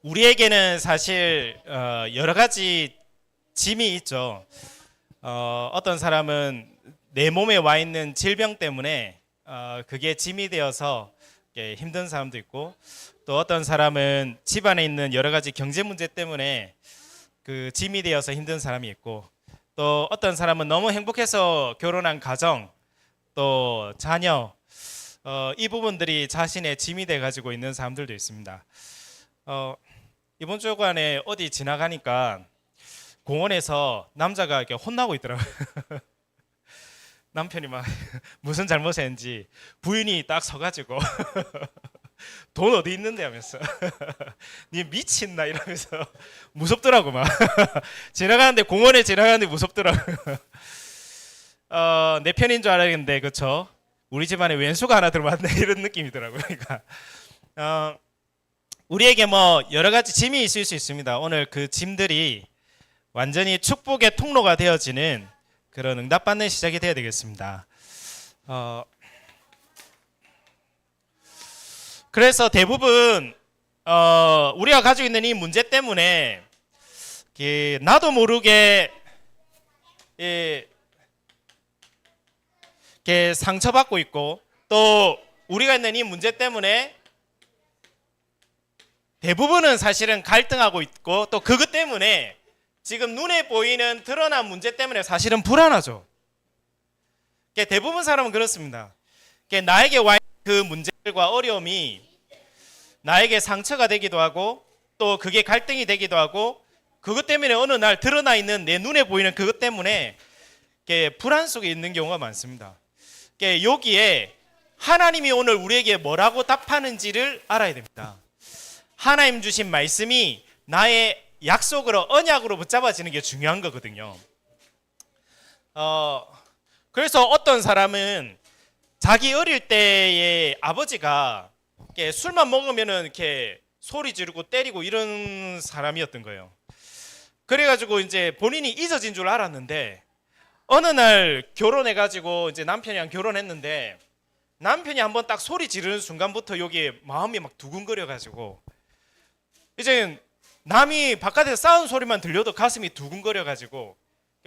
우리에게는 사실 여러 가지 짐이 있죠. 어떤 사람은 내 몸에 와 있는 질병 때문에 그게 짐이 되어서 힘든 사람도 있고, 또 어떤 사람은 집안에 있는 여러 가지 경제 문제 때문에 그 짐이 되어서 힘든 사람이 있고, 또 어떤 사람은 너무 행복해서 결혼한 가정, 또 자녀, 이 부분들이 자신의 짐이 돼 가지고 있는 사람들도 있습니다. 이번 주간에 어디 지나가니까 공원에서 남자가 이렇게 혼나고 있더라고요. 남편이 막 무슨 잘못했는지 부인이 딱 서가지고 돈 어디 있는데 하면서 니 미친나 이러면서 무섭더라고. 막 지나가는데, 공원에 지나가는데 무섭더라고. 내 편인 줄 알았는데, 그쵸? 우리 집안에 왼수가 하나 들어왔네 이런 느낌이더라고요. 그러니까 우리에게 뭐 여러 가지 짐이 있을 수 있습니다. 오늘 그 짐들이 완전히 축복의 통로가 되어지는 그런 응답받는 시작이 되어야 되겠습니다. 그래서 대부분 우리가 가지고 있는 이 문제 때문에 나도 모르게 상처받고 있고, 또 우리가 있는 이 문제 때문에 대부분은 사실은 갈등하고 있고, 또 그것 때문에 지금 눈에 보이는 드러난 문제 때문에 사실은 불안하죠. 대부분 사람은 그렇습니다. 나에게 와 있는 그 문제들과 어려움이 나에게 상처가 되기도 하고, 또 그게 갈등이 되기도 하고, 그것 때문에 어느 날 드러나 있는 내 눈에 보이는 그것 때문에 불안 속에 있는 경우가 많습니다. 여기에 하나님이 오늘 우리에게 뭐라고 답하는지를 알아야 됩니다. 하나님 주신 말씀이 나의 약속으로, 언약으로 붙잡아지는 게 중요한 거거든요. 그래서 어떤 사람은 자기 어릴 때의 아버지가 술만 먹으면은 이렇게 소리 지르고 때리고 이런 사람이었던 거예요. 그래가지고 이제 본인이 잊어진 줄 알았는데, 어느 날 결혼해가지고 이제 남편이랑 결혼했는데, 남편이 한번 딱 소리 지르는 순간부터 여기에 마음이 막 두근거려가지고, 이제 남이 바깥에서 싸우는 소리만 들려도 가슴이 두근거려가지고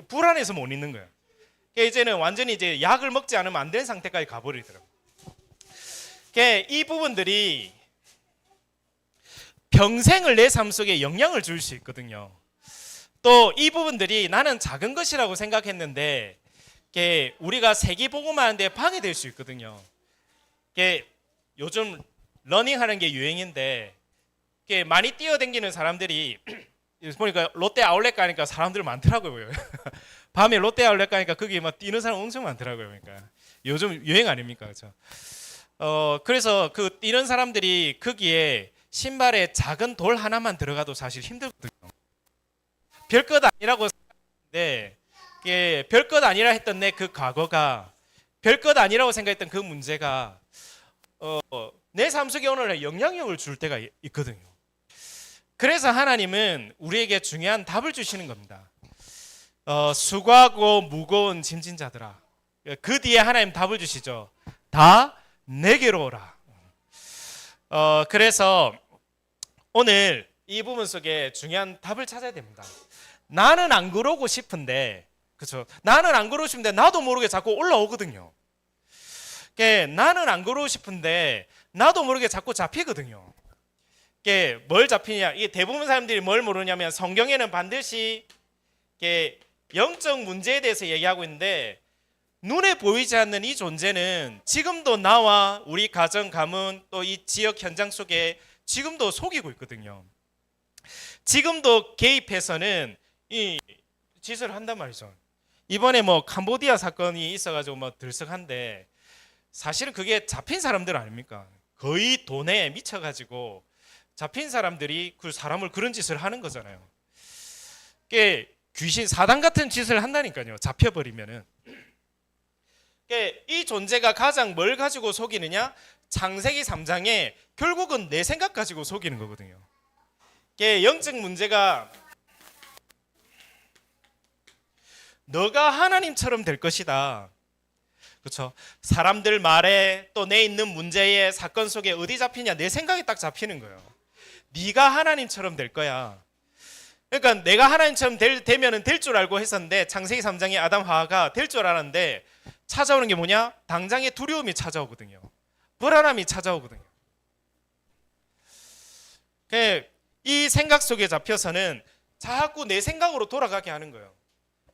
불안해서 못 있는 거예요. 이제는 완전히 이제 약을 먹지 않으면 안 되는 상태까지 가버리더라고요. 이 부분들이 평생을 내 삶 속에 영향을 줄 수 있거든요. 또 이 부분들이 나는 작은 것이라고 생각했는데 우리가 세계복음 하는데 방해될 수 있거든요. 요즘 러닝하는 게 유행인데 많이 뛰어다니는 사람들이 보니까 롯데 아울렛 가니까 사람들 많더라고요. 밤에 롯데 아울렛 가니까 거기 막 뛰는 사람 엄청 많더라고요. 그러니까 요즘 유행 아닙니까, 그렇죠? 그래서 그 뛰는 사람들이 거기에 신발에 작은 돌 하나만 들어가도 사실 힘들거든요. 별것 아니라고 생각했는데, 별것 아니라 했던 내 그 과거가, 별것 아니라고 생각했던 그 문제가 내 삶 속에 오늘 영향력을 줄 때가 있거든요. 그래서 하나님은 우리에게 중요한 답을 주시는 겁니다. 수고하고 무거운 짐진 자들아, 그 뒤에 하나님 답을 주시죠. 다 내게로 오라. 그래서 오늘 이 부분 속에 중요한 답을 찾아야 됩니다. 나는 안 그러고 싶은데, 그렇죠? 나는 안 그러고 싶은데 나도 모르게 자꾸 올라오거든요. 나는 안 그러고 싶은데 나도 모르게 자꾸 잡히거든요. 뭘 잡히냐? 이게 대부분 사람들이 뭘 모르냐면, 성경에는 반드시 영적 문제에 대해서 얘기하고 있는데, 눈에 보이지 않는 이 존재는 지금도 나와 우리 가정, 가문, 또 이 지역 현장 속에 지금도 속이고 있거든요. 지금도 개입해서는 이 짓을 한단 말이죠. 이번에 뭐 캄보디아 사건이 있어가지고 뭐 들썩한데, 사실은 그게 잡힌 사람들 아닙니까? 거의 돈에 미쳐가지고 잡힌 사람들이 그 사람을 그런 짓을 하는 거잖아요. 귀신, 사단 같은 짓을 한다니까요. 잡혀버리면은. 이 존재가 가장 뭘 가지고 속이느냐? 창세기 3장에 결국은 내 생각 가지고 속이는 거거든요. 영적 문제가 너가 하나님처럼 될 것이다. 그렇죠? 사람들 말에, 또 내 있는 문제의 사건 속에 어디 잡히냐? 내 생각이 딱 잡히는 거예요. 네가 하나님처럼 될 거야. 그러니까 내가 하나님처럼 되면은 될 줄 알고 했었는데 창세기 3장의 아담 하와가 될 줄 알았는데 찾아오는 게 뭐냐? 당장의 두려움이 찾아오거든요. 불안함이 찾아오거든요. 이 생각 속에 잡혀서는 자꾸 내 생각으로 돌아가게 하는 거예요.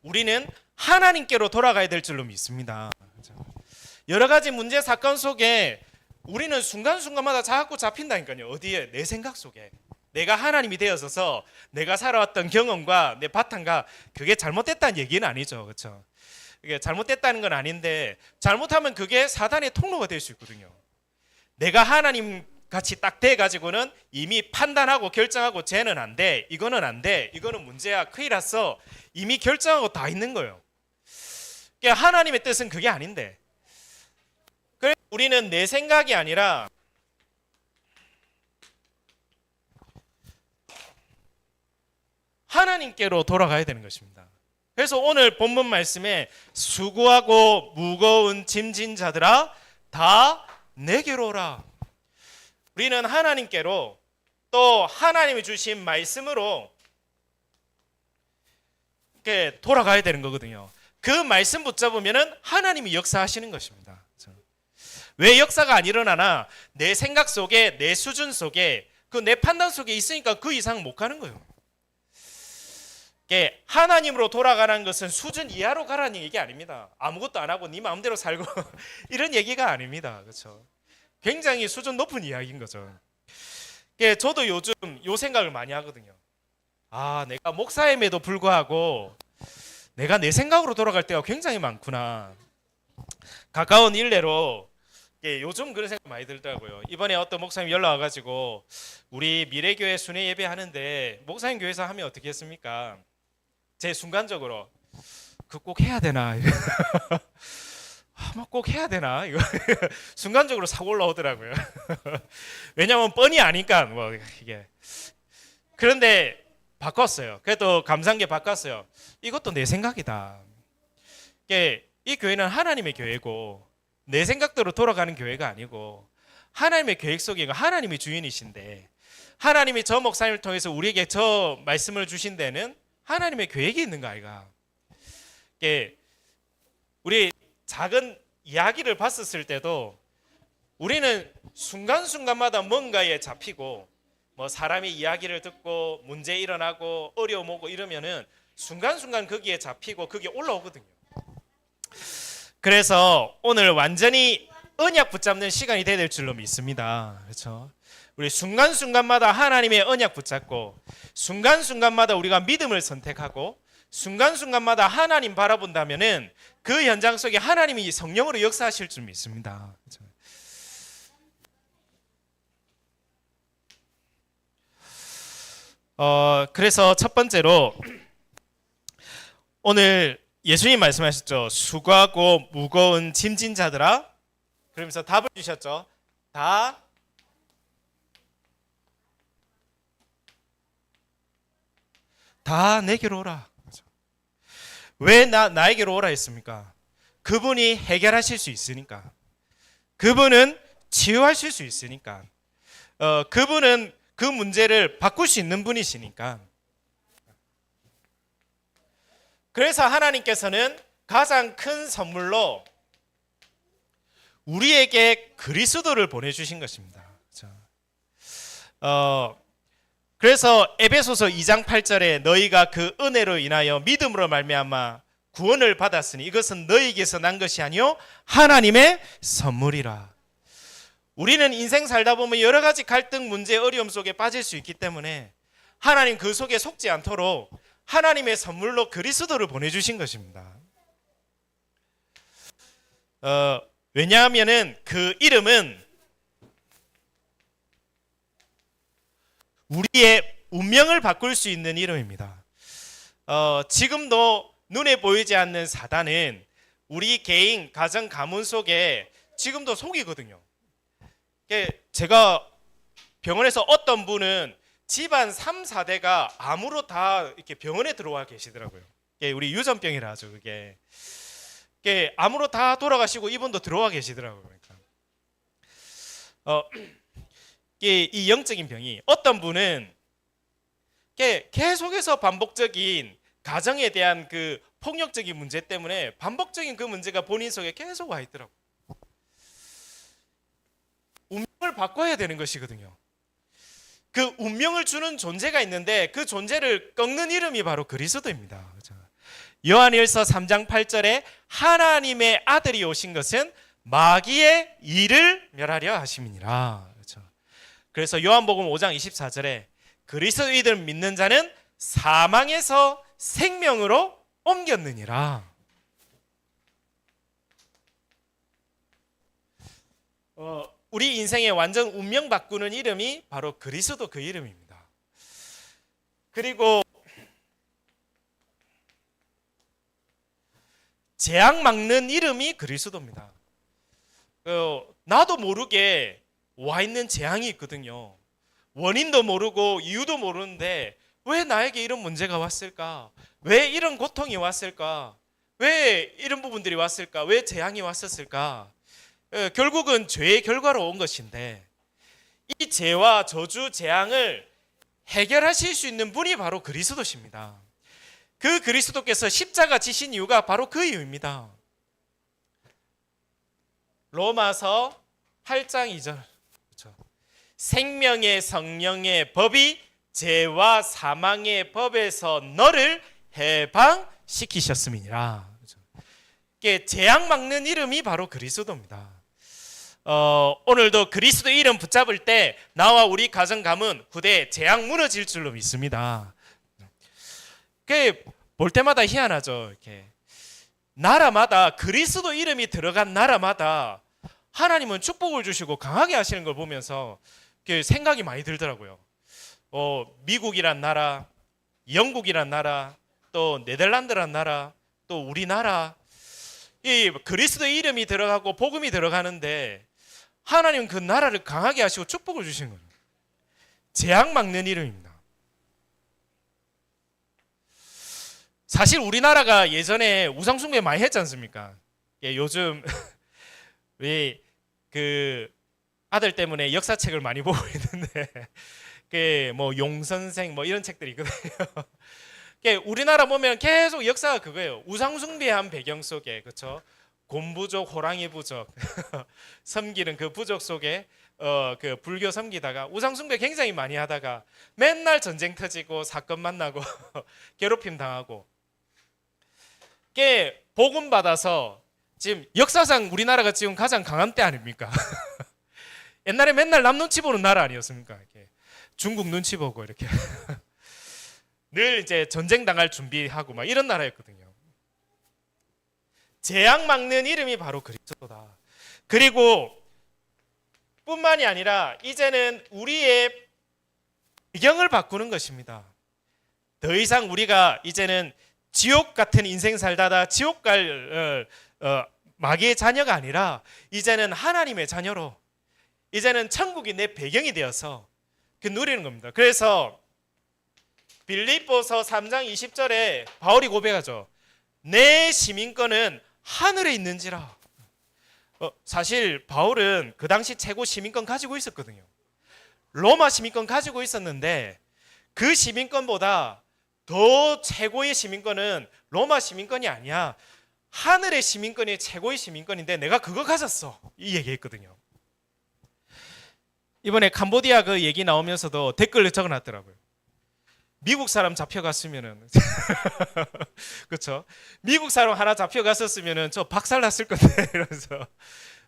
우리는 하나님께로 돌아가야 될 줄로 믿습니다. 여러 가지 문제 사건 속에 우리는 순간순간마다 자꾸 잡힌다니까요. 어디에? 내 생각 속에. 내가 하나님이 되어서서 내가 살아왔던 경험과 내 바탕과 그게 잘못됐다는 얘기는 아니죠. 그렇죠? 이게 잘못됐다는 건 아닌데 잘못하면 그게 사단의 통로가 될 수 있거든요. 내가 하나님 같이 딱 돼 가지고는 이미 판단하고 결정하고 쟤는 안 돼. 이거는 안 돼. 이거는 문제야. 큰일 났어. 이미 결정하고 다 있는 거예요. 그러니까 하나님의 뜻은 그게 아닌데. 그래서 우리는 내 생각이 아니라 하나님께로 돌아가야 되는 것입니다. 그래서 오늘 본문 말씀에 수고하고 무거운 짐진 자들아 다 내게로 오라. 우리는 하나님께로 또 하나님이 주신 말씀으로 이렇게 돌아가야 되는 거거든요. 그 말씀 붙잡으면은 하나님이 역사하시는 것입니다. 왜 역사가 안 일어나나? 내 생각 속에, 내 수준 속에, 그 내 판단 속에 있으니까 그 이상 못 가는 거예요. 하나님으로 돌아가는 것은 수준 이하로 가라는 얘기 아닙니다. 아무것도 안 하고 네 마음대로 살고 이런 얘기가 아닙니다. 그렇죠? 굉장히 수준 높은 이야기인 거죠. 저도 요즘 요 생각을 많이 하거든요. 아, 내가 목사임에도 불구하고 내가 내 생각으로 돌아갈 때가 굉장히 많구나. 가까운 일례로 요즘 그런 생각 많이 들더라고요. 이번에 어떤 목사님 연락 와가지고 우리 미래교회 순회 예배 하는데 목사님 교회에서 하면 어떻게 했습니까? 제 순간적으로 그 꼭 해야 되나? 꼭 해야 되나? 이거 순간적으로 사고 올라오더라고요. 왜냐하면 뻔히 아니까 뭐 이게. 그런데 바꿨어요. 그래도 감사한 게 바꿨어요. 이것도 내 생각이다. 이 교회는 하나님의 교회고 내 생각대로 돌아가는 교회가 아니고 하나님의 계획 속에 하나님이 주인이신데 하나님이 저 목사님을 통해서 우리에게 저 말씀을 주신 데는 하나님의 계획이 있는 거 아이가. 우리 작은 이야기를 봤었을 때도 우리는 순간순간마다 뭔가에 잡히고 뭐 사람의 이야기를 듣고 문제 일어나고 어려움 오고 이러면은 순간순간 거기에 잡히고 거기에 올라오거든요. 그래서 오늘 완전히 언약 붙잡는 시간이 돼야 될 줄로 믿습니다. 그렇죠? 우리 순간순간마다 하나님의 언약 붙잡고 순간순간마다 우리가 믿음을 선택하고 순간순간마다 하나님 바라본다면은 그 현장 속에 하나님이 성령으로 역사하실 줄 믿습니다. 그래서 첫 번째로 오늘 예수님 말씀하셨죠. 수고하고 무거운 짐진 자들아. 그러면서 답을 주셨죠. 다 내게로 오라. 왜 나에게로 오라 했습니까? 그분이 해결하실 수 있으니까. 그분은 치유하실 수 있으니까. 그분은 그 문제를 바꿀 수 있는 분이시니까. 그래서 하나님께서는 가장 큰 선물로 우리에게 그리스도를 보내주신 것입니다. 그래서 에베소서 2장 8절에 너희가 그 은혜로 인하여 믿음으로 말미암아 구원을 받았으니 이것은 너희에게서 난 것이 아니요 하나님의 선물이라. 우리는 인생 살다 보면 여러 가지 갈등, 문제, 어려움 속에 빠질 수 있기 때문에 하나님 그 속에 속지 않도록 하나님의 선물로 그리스도를 보내주신 것입니다. 왜냐하면은 그 이름은 우리의 운명을 바꿀 수 있는 이름입니다. 지금도 눈에 보이지 않는 사단은 우리 개인, 가정, 가문 속에 지금도 속이거든요. 제가 병원에서 어떤 분은 집안 3, 4대가 암으로 다 이렇게 병원에 들어와 계시더라고요. 우리 유전병이라 하죠. 그게 암으로 다 돌아가시고 이분도 들어와 계시더라고요. 그러니까. 이 영적인 병이 어떤 분은 계속해서 반복적인 가정에 대한 그 폭력적인 문제 때문에 반복적인 그 문제가 본인 속에 계속 와 있더라고. 운명을 바꿔야 되는 것이거든요. 그 운명을 주는 존재가 있는데 그 존재를 꺾는 이름이 바로 그리스도입니다. 그렇죠? 요한일서 3장 8절에 하나님의 아들이 오신 것은 마귀의 일을 멸하려 하심이니라. 그렇죠? 그래서 요한복음 5장 24절에 그리스도를 믿는 자는 사망에서 생명으로 옮겼느니라. 우리 인생의 완전 운명 바꾸는 이름이 바로 그리스도 그 이름입니다. 그리고 재앙 막는 이름이 그리스도입니다. 나도 모르게 와 있는 재앙이 있거든요. 원인도 모르고 이유도 모르는데 왜 나에게 이런 문제가 왔을까? 왜 이런 고통이 왔을까? 왜 이런 부분들이 왔을까? 왜 재앙이 왔었을까? 결국은 죄의 결과로 온 것인데 이 죄와 저주, 재앙을 해결하실 수 있는 분이 바로 그리스도십니다. 그 그리스도께서 십자가 지신 이유가 바로 그 이유입니다. 로마서 8장 2절. 그렇죠. 생명의 성령의 법이 죄와 사망의 법에서 너를 해방시키셨음이니라. 그렇죠. 재앙 막는 이름이 바로 그리스도입니다. 오늘도 그리스도 이름 붙잡을 때 나와 우리 가정 가문 후대 재앙 무너질 줄로 믿습니다. 볼 때마다 희한하죠. 이렇게 나라마다 그리스도 이름이 들어간 나라마다 하나님은 축복을 주시고 강하게 하시는 걸 보면서 생각이 많이 들더라고요. 미국이란 나라, 영국이란 나라, 또 네덜란드란 나라, 또 우리나라, 이 그리스도 이름이 들어가고 복음이 들어가는데 하나님은 그 나라를 강하게 하시고 축복을 주신 거예요. 재앙 막는 이름입니다. 사실 우리나라가 예전에 우상숭배 많이 했지 않습니까? 요즘 왜 그 아들 때문에 역사책을 많이 보고 있는데 뭐 용선생 뭐 이런 책들이 있거든요. 우리나라 보면 계속 역사가 그거예요. 우상숭배한 배경 속에, 그렇죠? 곰부족, 호랑이 부족 섬기는 그 부족 속에 그 불교 섬기다가 우상숭배 굉장히 많이 하다가 맨날 전쟁 터지고 사건 만나고 괴롭힘 당하고. 복음 받아서 지금 역사상 우리나라가 지금 가장 강한 때 아닙니까? 옛날에 맨날 남 눈치 보는 나라 아니었습니까? 이렇게 중국 눈치 보고 이렇게 늘 이제 전쟁 당할 준비하고 막 이런 나라였거든요. 재앙 막는 이름이 바로 그리스도다. 그리고 뿐만이 아니라 이제는 우리의 배경을 바꾸는 것입니다. 더 이상 우리가 이제는 지옥 같은 인생 살다가 지옥 갈 마귀의 자녀가 아니라 이제는 하나님의 자녀로, 이제는 천국이 내 배경이 되어서 그 누리는 겁니다. 그래서 빌립보서 3장 20절에 바울이 고백하죠. 내 시민권은 하늘에 있는지라. 사실 바울은 그 당시 최고 시민권 가지고 있었거든요. 로마 시민권 가지고 있었는데 그 시민권보다 더 최고의 시민권은 로마 시민권이 아니야. 하늘의 시민권이 최고의 시민권인데 내가 그거 가졌어. 이 얘기했거든요. 이번에 캄보디아 그 얘기 나오면서도 댓글을 적어놨더라고요. 미국 사람 잡혀갔으면은 그렇죠? 미국 사람 하나 잡혀갔었으면은 저 박살났을 건데 이러면서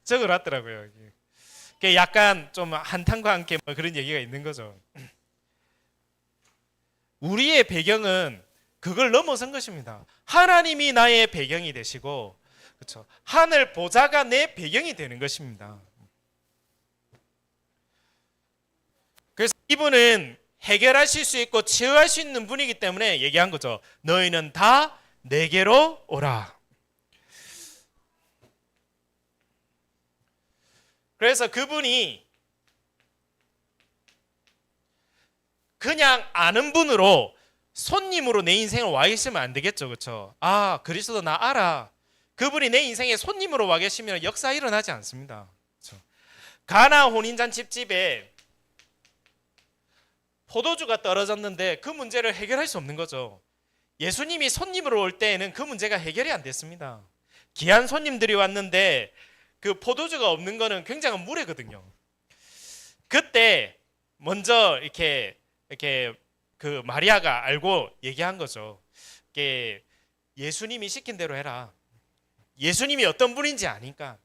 적어놨더라고요. 약간 좀 한탄과 함께 뭐 그런 얘기가 있는 거죠. 우리의 배경은 그걸 넘어선 것입니다. 하나님이 나의 배경이 되시고, 그렇죠? 하늘 보좌가 내 배경이 되는 것입니다. 그래서 이분은 해결하실 수 있고 치유할 수 있는 분이기 때문에 얘기한 거죠. 너희는 다 내게로 오라. 그래서 그분이 그냥 아는 분으로 손님으로 내 인생을 와 있으면 안 되겠죠. 그렇죠? 아, 그리스도 나 알아. 그분이 내 인생에 손님으로 와 계시면 역사 일어나지 않습니다. 그렇죠? 가나 혼인잔치 집에 포도주가 떨어졌는데 그 문제를 해결할 수 없는 거죠. 예수님이 손님으로 올 때에는 그 문제가 해결이 안 됐습니다. 귀한 손님들이 왔는데 그 포도주가 없는 거는 굉장한 무례거든요. 그때 먼저 이렇게 그 마리아가 알고 얘기한 거죠. 예수님이 시킨 대로 해라. 예수님이 어떤 분인지 아니까.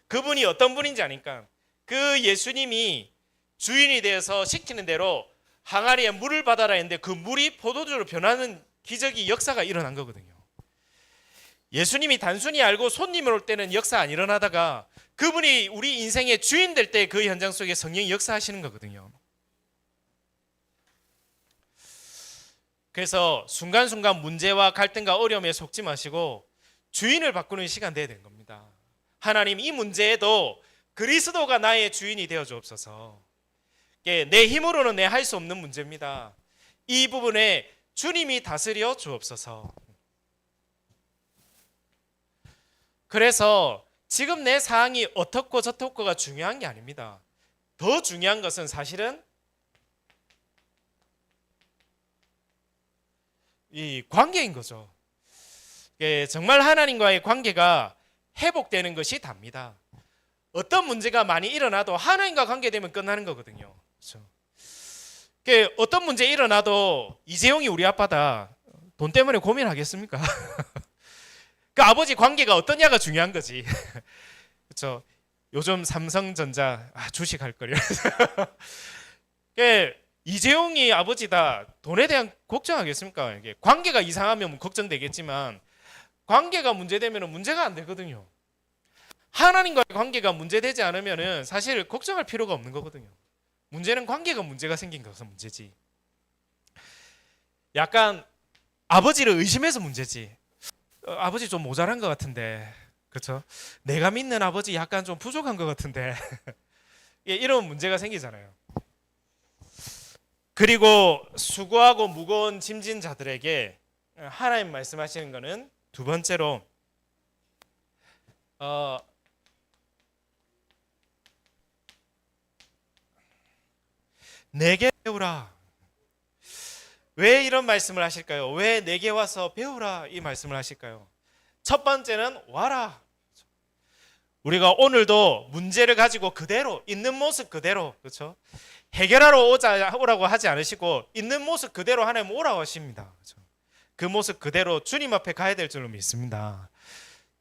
그분이 어떤 분인지 아니까. 그 예수님이 주인이 되어서 시키는 대로 항아리에 물을 받아라 했는데 그 물이 포도주로 변하는 기적이 역사가 일어난 거거든요. 예수님이 단순히 알고 손님을 올 때는 역사 안 일어나다가 그분이 우리 인생의 주인 될 때 그 현장 속에 성령이 역사하시는 거거든요. 그래서 순간순간 문제와 갈등과 어려움에 속지 마시고 주인을 바꾸는 시간 돼야 되는 겁니다. 하나님, 이 문제에도 그리스도가 나의 주인이 되어 주옵소서. 내 힘으로는 내 할 수 없는 문제입니다. 이 부분에 주님이 다스려 주옵소서. 그래서 지금 내 상황이 어떻고 저떻고가 중요한 게 아닙니다. 더 중요한 것은 사실은 이 관계인 거죠. 정말 하나님과의 관계가 회복되는 것이 답니다. 어떤 문제가 많이 일어나도 하나님과 관계되면 끝나는 거거든요. 그렇죠? 어떤 문제 일어나도 이재용이 우리 아빠다. 돈 때문에 고민하겠습니까? 그 아버지 관계가 어떠냐가 중요한 거지. 그렇죠? 요즘 삼성전자 주식 할 거려. 이재용이 아버지다. 돈에 대한 걱정하겠습니까? 이게 관계가 이상하면 걱정되겠지만 관계가 문제되면 문제가 안 되거든요. 하나님과의 관계가 문제되지 않으면 사실 걱정할 필요가 없는 거거든요. 문제는 관계가 문제가 생긴 거서 문제지. 약간 아버지를 의심해서 문제지. 아버지 좀 모자란 것 같은데, 그렇죠? 내가 믿는 아버지 약간 좀 부족한 것 같은데 이런 문제가 생기잖아요. 그리고 수고하고 무거운 짐진 자들에게 하나님 말씀하시는 것은 두 번째로 내게 배우라. 왜 이런 말씀을 하실까요? 왜 내게 와서 배우라 이 말씀을 하실까요? 첫 번째는 와라. 우리가 오늘도 문제를 가지고 그대로 있는 모습 그대로, 그렇죠? 해결하러 오라고 하지 않으시고 있는 모습 그대로 하나님 오라고 하십니다. 그렇죠? 그 모습 그대로 주님 앞에 가야 될 줄로 믿습니다.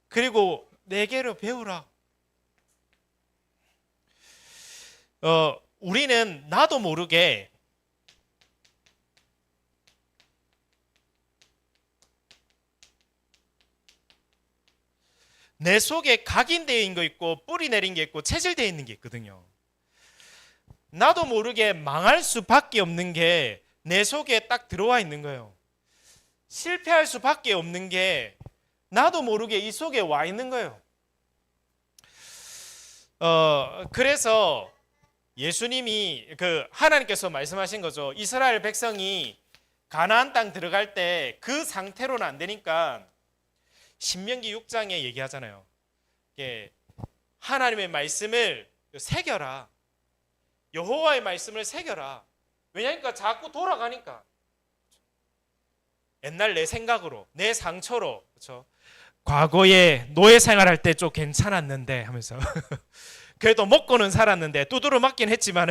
그리고 내게로 배우라. 우리는 나도 모르게 내 속에 각인되어 있는 거 있고 뿌리 내린 게 있고 체질되어 있는 게 있거든요. 나도 모르게 망할 수밖에 없는 게 내 속에 딱 들어와 있는 거예요. 실패할 수밖에 없는 게 나도 모르게 이 속에 와 있는 거예요. 그래서 예수님이 하나님께서 말씀하신 거죠. 이스라엘 백성이 가나안 땅 들어갈 때 그 상태로는 안 되니까 신명기 6장에 얘기하잖아요. 하나님의 말씀을 새겨라. 여호와의 말씀을 새겨라. 왜냐니까 자꾸 돌아가니까. 옛날 내 생각으로, 내 상처로, 그렇죠? 과거에 노예 생활할 때 좀 괜찮았는데 하면서 그래도 먹고는 살았는데 두드러 맞긴 했지만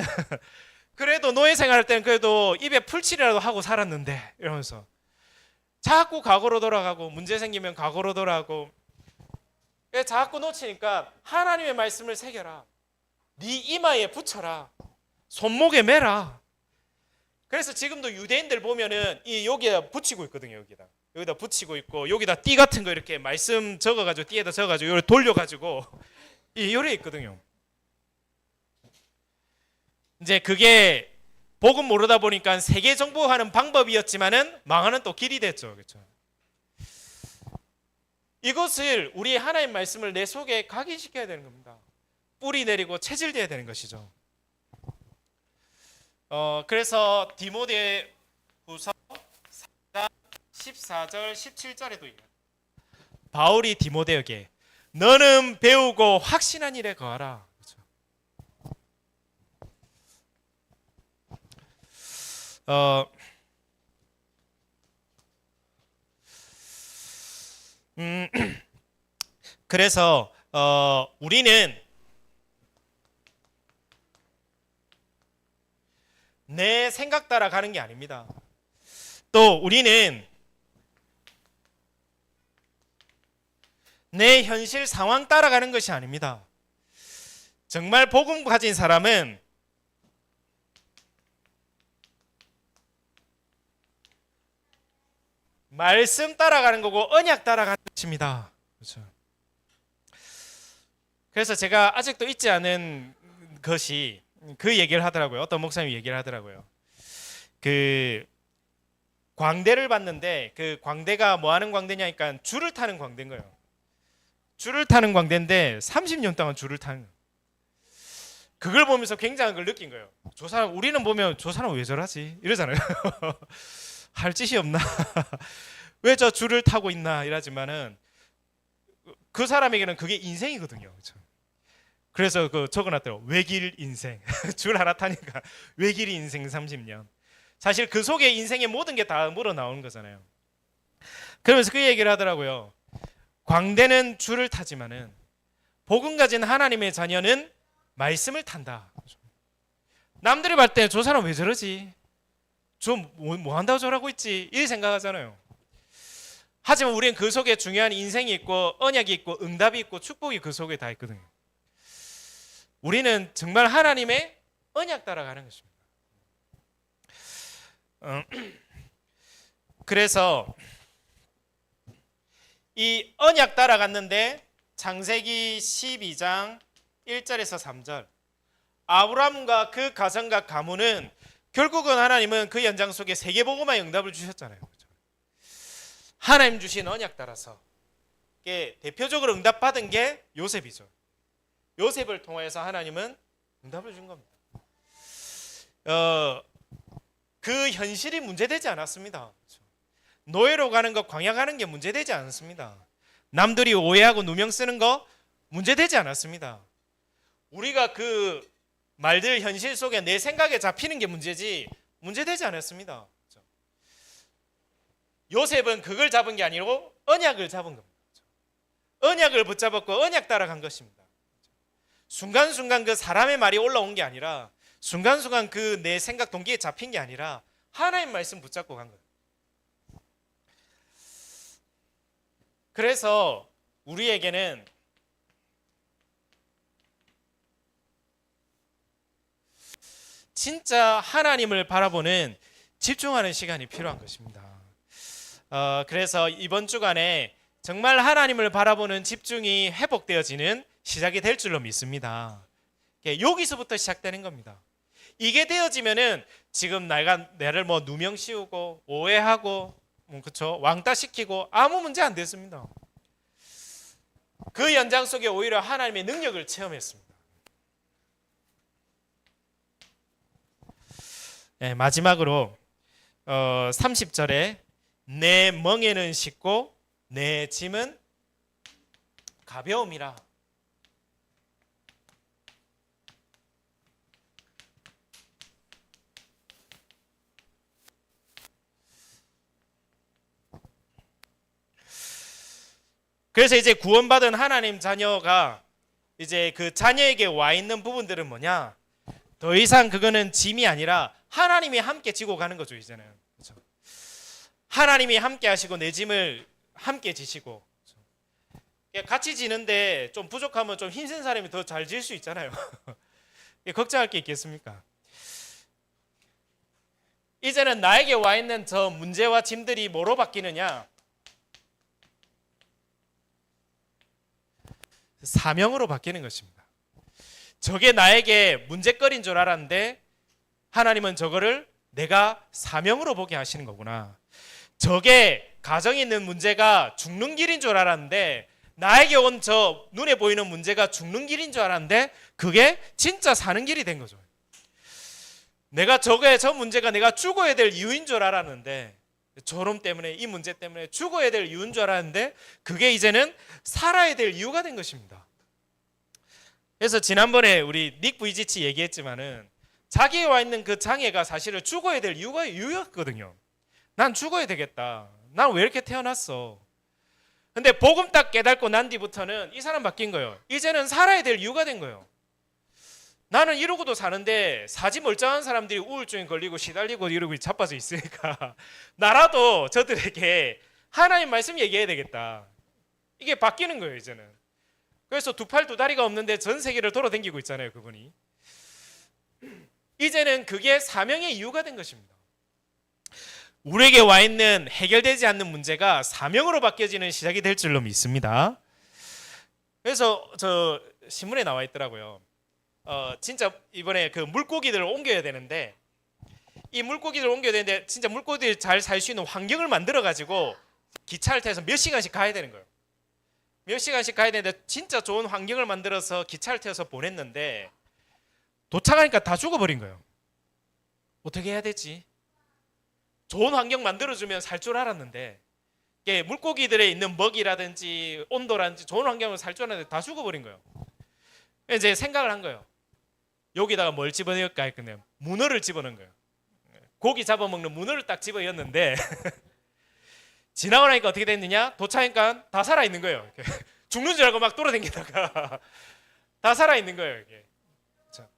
그래도 노예 생활할 때는 그래도 입에 풀칠이라도 하고 살았는데 이러면서 자꾸 과거로 돌아가고 문제 생기면 과거로 돌아가고 자꾸 놓치니까 하나님의 말씀을 새겨라. 네 이마에 붙여라. 손목에 매라. 그래서 지금도 유대인들 보면은 여기다 붙이고 있거든요. 여기다 붙이고 있고 여기다 띠 같은 거 이렇게 말씀 적어가지고 띠에다 적어가지고 이렇게 돌려가지고 요래 있거든요. 이제 그게 복음 모르다 보니까 세계 정복하는 방법이었지만은 망하는 또 길이 됐죠. 그렇죠? 이것을 우리 하나님 말씀을 내 속에 각인시켜야 되는 겁니다. 뿌리 내리고 체질돼야 되는 것이죠. 그래서 디모데후서 4장 14절 17절에도 있는 바울이 디모데에게 너는 배우고 확신한 일에 거하라. 그렇죠? 어, 음, 그래서 우리는 내 생각 따라 가는 게 아닙니다. 또 우리는 내 현실 상황 따라가는 것이 아닙니다. 정말 복음 가진 사람은 말씀 따라가는 거고 언약 따라가는 것입니다. 그렇죠. 그래서 제가 아직도 잊지 않은 것이 그 얘기를 하더라고요. 어떤 목사님이 얘기를 하더라고요. 그 광대를 봤는데 그 광대가 뭐 하는 광대냐니까 줄을 타는 광대인 거예요. 줄을 타는 광대인데 30년 동안 줄을 타는 거예요. 그걸 보면서 굉장한 걸 느낀 거예요. 저 사람, 우리는 보면 저 사람 왜 저러지? 이러잖아요. 할 짓이 없나? 왜 저 줄을 타고 있나? 이러지만은 그 사람에게는 그게 인생이거든요. 그렇죠? 그래서 그 적어놨더라고. 외길 인생. 줄 하나 타니까 외길 인생 30년. 사실 그 속에 인생의 모든 게 다 물어 나오는 거잖아요. 그러면서 그 얘기를 하더라고요. 광대는 줄을 타지만은 복음 가진 하나님의 자녀는 말씀을 탄다. 남들이 볼 때 저 사람 왜 저러지? 뭐 한다고 저러고 있지? 이 생각하잖아요. 하지만 우리는 그 속에 중요한 인생이 있고 언약이 있고 응답이 있고 축복이 그 속에 다 있거든요. 우리는 정말 하나님의 언약 따라가는 것입니다. 그래서 이 언약 따라갔는데 창세기 12장 1절에서 3절 아브라함과 그 가정과 가문은 결국은 하나님은 그 연장 속에 세계복음화의 응답을 주셨잖아요. 하나님 주신 언약 따라서 대표적으로 응답받은 게 요셉이죠. 요셉을 통해서 하나님은 응답을 준 겁니다. 그 현실이 문제되지 않았습니다. 노예로 가는 것, 광야 가는 게 문제되지 않았습니다. 남들이 오해하고 누명 쓰는 거 문제되지 않았습니다. 우리가 그 말들 현실 속에 내 생각에 잡히는 게 문제지 문제되지 않았습니다. 요셉은 그걸 잡은 게 아니고 언약을 잡은 겁니다. 언약을 붙잡았고 언약 따라간 것입니다. 순간순간 그 사람의 말이 올라온 게 아니라 순간순간 그 내 생각 동기에 잡힌 게 아니라 하나님 말씀 붙잡고 간 거예요. 그래서 우리에게는 진짜 하나님을 바라보는 집중하는 시간이 필요한 것입니다. 그래서 이번 주간에 정말 하나님을 바라보는 집중이 회복되어지는 시작이 될 줄로 믿습니다. 여기서부터 시작되는 겁니다. 이게 되어지면은 지금 나를 뭐 누명 씌우고 오해하고 그렇죠? 왕따 시키고 아무 문제 안 됐습니다. 그 연장 속에 오히려 하나님의 능력을 체험했습니다. 네, 마지막으로 30절에 내 멍에는 쉽고 내 짐은 가벼움이라. 그래서 이제 구원받은 하나님 자녀가 이제 그 자녀에게 와 있는 부분들은 뭐냐? 더 이상 그거는 짐이 아니라 하나님이 함께 지고 가는 거죠, 이제는. 그렇죠? 하나님이 함께 하시고 내 짐을 함께 지시고. 그렇죠? 같이 지는데 좀 부족하면 좀 힘센 사람이 더 잘 질 수 있잖아요. 걱정할 게 있겠습니까? 이제는 나에게 와 있는 저 문제와 짐들이 뭐로 바뀌느냐? 사명으로 바뀌는 것입니다. 저게 나에게 문제거리인 줄 알았는데 하나님은 저거를 내가 사명으로 보게 하시는 거구나. 저게 가정에 있는 문제가 죽는 길인 줄 알았는데 나에게 온 저 눈에 보이는 문제가 죽는 길인 줄 알았는데 그게 진짜 사는 길이 된 거죠. 내가 저 문제가 내가 죽어야 될 이유인 줄 알았는데 저놈 때문에 이 문제 때문에 죽어야 될 이유인 줄 알았는데 그게 이제는 살아야 될 이유가 된 것입니다. 그래서 지난번에 우리 닉 브이지치 얘기했지만은 자기에 와 있는 그 장애가 사실은 죽어야 될 이유였거든요. 난 죽어야 되겠다. 난 왜 이렇게 태어났어? 근데 복음 딱 깨닫고 난 뒤부터는 이 사람 바뀐 거예요. 이제는 살아야 될 이유가 된 거예요. 나는 이러고도 사는데 사지 멀쩡한 사람들이 우울증에 걸리고 시달리고 이러고 자빠져 있으니까 나라도 저들에게 하나님 말씀 얘기해야 되겠다. 이게 바뀌는 거예요, 이제는. 그래서 두 팔 두 다리가 없는데 전 세계를 돌아다니고 있잖아요, 그분이. 이제는 그게 사명의 이유가 된 것입니다. 우리에게 와 있는 해결되지 않는 문제가 사명으로 바뀌어지는 시작이 될 줄로 믿습니다. 그래서 저 신문에 나와 있더라고요. 진짜 이번에 그 물고기들을 옮겨야 되는데 이 물고기들을 옮겨야 되는데 진짜 물고기들이 잘 살 수 있는 환경을 만들어 가지고 기차를 타서 몇 시간씩 가야 되는 거예요. 몇 시간씩 가야 되는데 진짜 좋은 환경을 만들어서 기차를 타서 보냈는데 도착하니까 다 죽어버린 거예요. 어떻게 해야 되지? 좋은 환경 만들어주면 살 줄 알았는데 이게 물고기들에 있는 먹이라든지 온도라든지 좋은 환경을 살 줄 알았는데 다 죽어버린 거예요. 이제 생각을 한 거예요. 여기다가 뭘 집어넣을까 했거든요. 문어를 집어넣은 거예요. 고기 잡아먹는 문어를 딱 집어넣었는데 지나고 나니까 어떻게 됐느냐? 도착하니까 다 살아있는 거예요. 죽는 줄 알고 막 돌아다니다가 다 살아있는 거예요. 이게.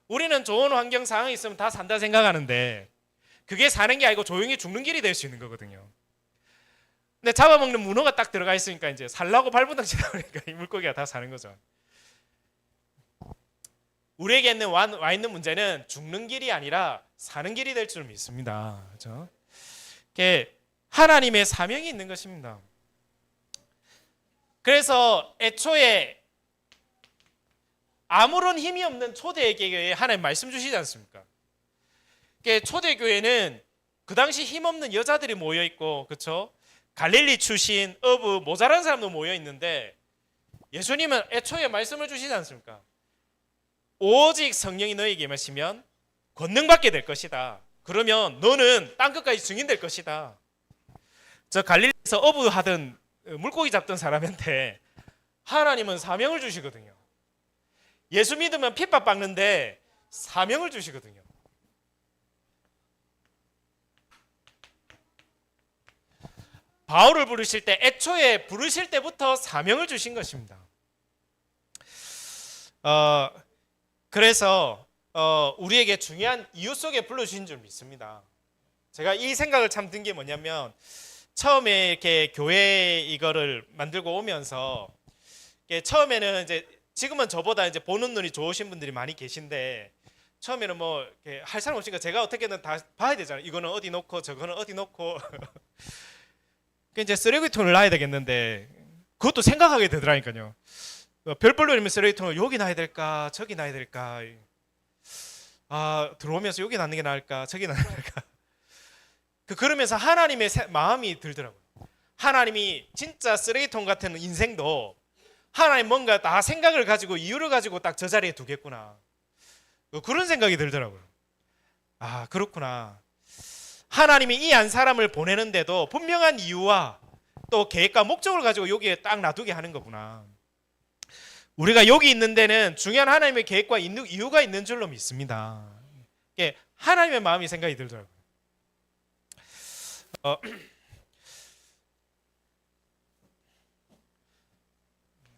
우리는 좋은 환경 상황이 있으면 다 산다 생각하는데 그게 사는 게 아니고 조용히 죽는 길이 될 수 있는 거거든요. 근데 잡아먹는 문어가 딱 들어가 있으니까 이제 살라고 발버둥 치다 보니까 이 물고기가 다 사는 거죠. 우리에게 와 있는 문제는 죽는 길이 아니라 사는 길이 될 줄 믿습니다. 그렇죠? 하나님의 사명이 있는 것입니다. 그래서 애초에 아무런 힘이 없는 초대교회에 하나님 말씀 주시지 않습니까? 초대교회는 그 당시 힘없는 여자들이 모여 있고, 그렇죠? 갈릴리 출신, 어부, 모자란 사람도 모여 있는데 예수님은 애초에 말씀을 주시지 않습니까? 오직 성령이 너에게 임하시면 권능 받게 될 것이다. 그러면 너는 땅 끝까지 증인 될 것이다. 저 갈릴리에서 어부 하던 물고기 잡던 사람한테 하나님은 사명을 주시거든요. 예수 믿으면 핍박 받는데 사명을 주시거든요. 바울을 부르실 때 애초에 부르실 때부터 사명을 주신 것입니다. 그래서 우리에게 중요한 이유 속에 불러주신 줄 믿습니다. 제가 이 생각을 참 든 게 뭐냐면 처음에 이렇게 교회 이거를 만들고 오면서 처음에는 이제 지금은 저보다 이제 보는 눈이 좋으신 분들이 많이 계신데 처음에는 뭐 이렇게 할 사람 없으니까 제가 어떻게든 다 봐야 되잖아요. 이거는 어디 놓고 저거는 어디 놓고 이제 쓰레기통을 놔야 되겠는데 그것도 생각하게 되더라니까요. 별볼로 있는 쓰레기통을 여기 놔야 될까 저기 놔야 될까, 들어오면서 여기 놔는 게 나을까 저기 놔야 될까. 그러면서 하나님의 마음이 들더라고요. 하나님이 진짜 쓰레기통 같은 인생도 하나님 뭔가 다 생각을 가지고 이유를 가지고 딱 저 자리에 두겠구나, 그런 생각이 들더라고요. 그렇구나. 하나님이 이 한 사람을 보내는데도 분명한 이유와 또 계획과 목적을 가지고 여기에 딱 놔두게 하는 거구나. 우리가 여기 있는 데는 중요한 하나님의 계획과 이유가 있는 줄로 믿습니다. 하나님의 마음이 생각이 들더라고요.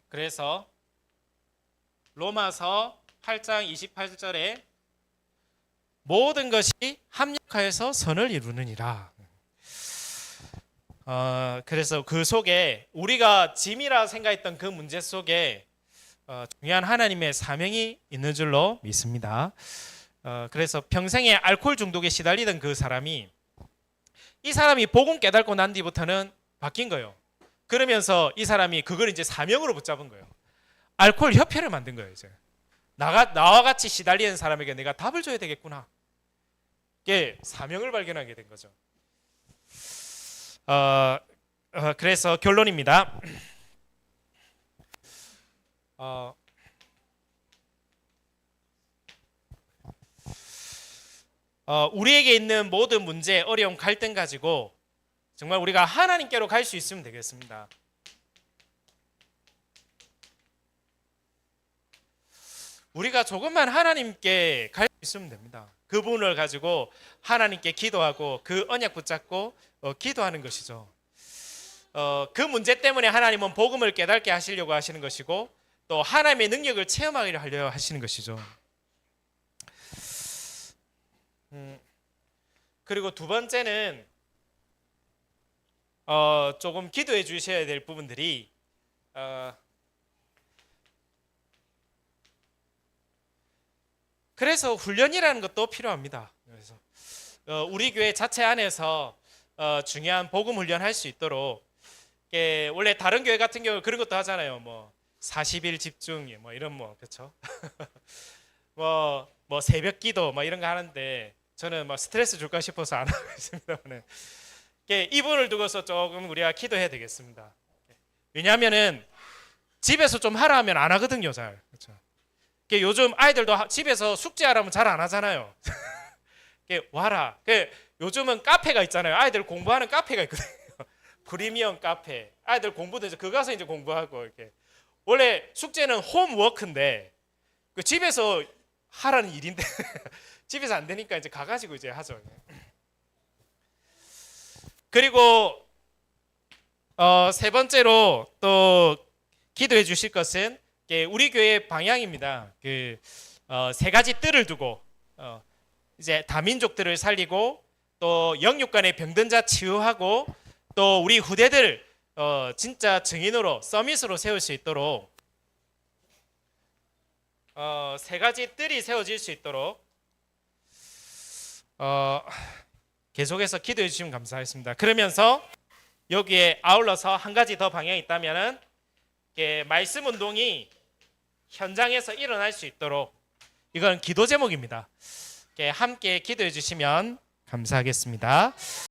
그래서 로마서 8장 28절에 모든 것이 합력하여서 선을 이루느니라. 그래서 그 속에 우리가 짐이라 생각했던 그 문제 속에 중요한 하나님의 사명이 있는 줄로 믿습니다. 그래서 평생에 알코올 중독에 시달리던 그 사람이 이 사람이 복음 깨닫고 난 뒤부터는 바뀐 거예요. 그러면서 이 사람이 그걸 이제 사명으로 붙잡은 거예요. 알코올 협회를 만든 거예요. 이제 나와 같이 시달리는 사람에게 내가 답을 줘야 되겠구나. 이게 사명을 발견하게 된 거죠. 그래서 결론입니다. 우리에게 있는 모든 문제, 어려움, 갈등 가지고 정말 우리가 하나님께로 갈 수 있으면 되겠습니다. 우리가 조금만 하나님께 갈 수 있으면 됩니다. 그 부분을 가지고 하나님께 기도하고 그 언약 붙잡고 기도하는 것이죠. 그 문제 때문에 하나님은 복음을 깨닫게 하시려고 하시는 것이고 또 하나님의 능력을 체험하려 하려 하시는 것이죠. 그리고 두 번째는 조금 기도해 주셔야 될 부분들이 그래서 훈련이라는 것도 필요합니다. 그래서 우리 교회 자체 안에서 중요한 복음 훈련 할 수 있도록 원래 다른 교회 같은 경우 그런 것도 하잖아요. 뭐 40일 집중 뭐 이런 뭐 그렇죠. 뭐 새벽 기도 뭐 이런 거 하는데 저는 뭐 스트레스 줄까 싶어서 안 하고 있습니다만 이 부분을 두고서 조금 우리가 기도해야 되겠습니다. 왜냐하면은 집에서 좀 하라 하면 안 하거든요, 잘. 그렇죠. 요즘 아이들도 집에서 숙제하라면 잘 안 하잖아요. 와라. 요즘은 카페가 있잖아요. 아이들 공부하는 카페가 있거든요. 프리미엄 카페. 아이들 공부도 이제 그 가서 이제 공부하고 이렇게. 원래 숙제는 홈워크인데 집에서 하라는 일인데 집에서 안 되니까 이제 가가지고 이제 하죠. 그리고 세 번째로 또 기도해 주실 것은 우리 교회의 방향입니다. 세 가지 뜰을 두고 이제 다민족들을 살리고 또 영육 간의 병든 자 치유하고 또 우리 후대들 진짜 증인으로 서밋으로 세울 수 있도록 세 가지 뜰이 세워질 수 있도록 계속해서 기도해 주시면 감사하겠습니다. 그러면서 여기에 아울러서 한 가지 더 방향이 있다면은 말씀 운동이 현장에서 일어날 수 있도록 이건 기도 제목입니다. 함께 기도해 주시면 감사하겠습니다.